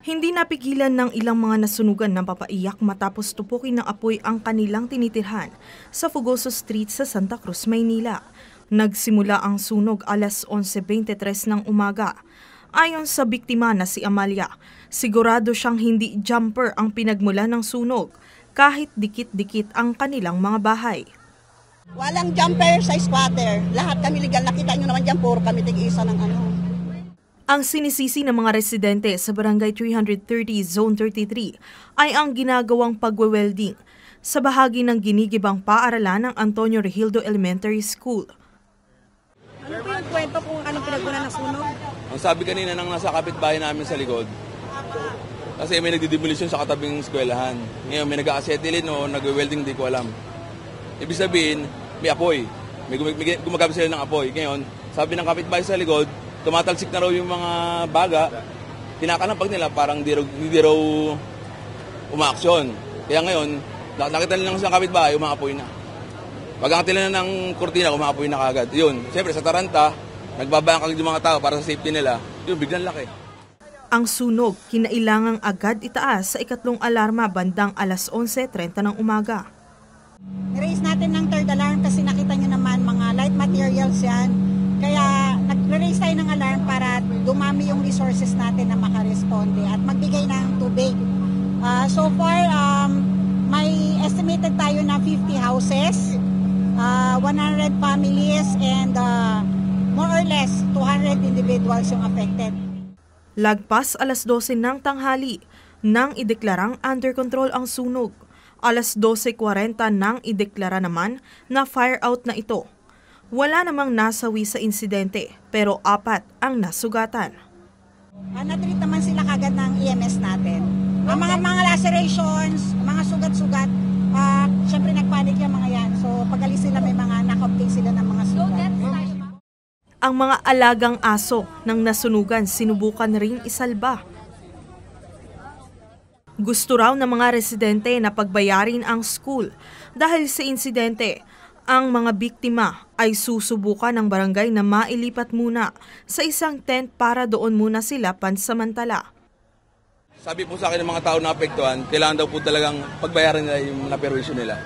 Hindi napigilan ng ilang mga nasunugan ng papaiyak matapos tupukin ng apoy ang kanilang tinitirhan sa Fugoso Street sa Santa Cruz, Maynila. Nagsimula ang sunog alas 11:23 ng umaga. Ayon sa biktima na si Amalia, sigurado siyang hindi jumper ang pinagmula ng sunog kahit dikit-dikit ang kanilang mga bahay. Walang jumper sa squatter. Lahat kami legal. Nakita nyo naman dyan, puro kami tig-isa ng ano. Ang sinisisi ng mga residente sa Barangay 330 Zone 33 ay ang ginagawang pagwe-welding sa bahagi ng ginigibang paaralan ng Antonio Regildo Elementary School. Ano po yung kwento kung anong pinagmula ng sunog? Ang sabi kanina ng nasa kapitbahay namin sa likod, kasi may nagdidemolisyon sa katabing eskwelahan. Ngayon may nag-aacetylen o nag-welding, di ko alam. Ibig sabihin, may apoy. May gumagamit sila ng apoy. Ngayon, sabi ng kapitbahay sa likod, tumatalsik na raw yung mga baga, kinakanampag nila parang hindi raw umaaksyon. Kaya ngayon, nakita nila sa kapitbahay, umaapoy na. Pag angkat nila ng kurtina, umaapoy na kagad. Yun, siyempre sa taranta, nagbabangkag yung mga tao para sa safety nila, yun, biglang laki. Ang sunog, kinailangang agad itaas sa ikatlong alarma bandang alas 11:30 ng umaga. Raise natin ng third alarm kasi nakita nyo naman mga light materials yan. Kaya nag-raise tayo ng alarm para dumami yung resources natin na makaresponde at magbigay ng tubig. So far, may estimated tayo na 50 houses, 100 families, and more or less 200 individuals yung affected. Lagpas alas 12 ng tanghali nang ideklarang under control ang sunog. Alas 12:40 nang ideklara naman na fire out na ito. Wala namang nasawi sa insidente pero 4 ang nasugatan. Na-treat naman sila kagad ng EMS natin. Ang mga lacerations, mga sugat-sugat, syempre nagpanik yung mga yan. So pag-alis sila may mga nakopting sila ng mga sugat. Ang mga alagang aso ng nasunugan sinubukan ring isalba. Gusto raw ng mga residente na pagbayarin ang school dahil sa insidente. Ang mga biktima ay susubukan ng barangay na mailipat muna sa isang tent para doon muna sila pansamantala. Sabi po sa akin ng mga tao na apektuhan, kailangan daw po talagang pagbayaran nila yung naperwisyo nila.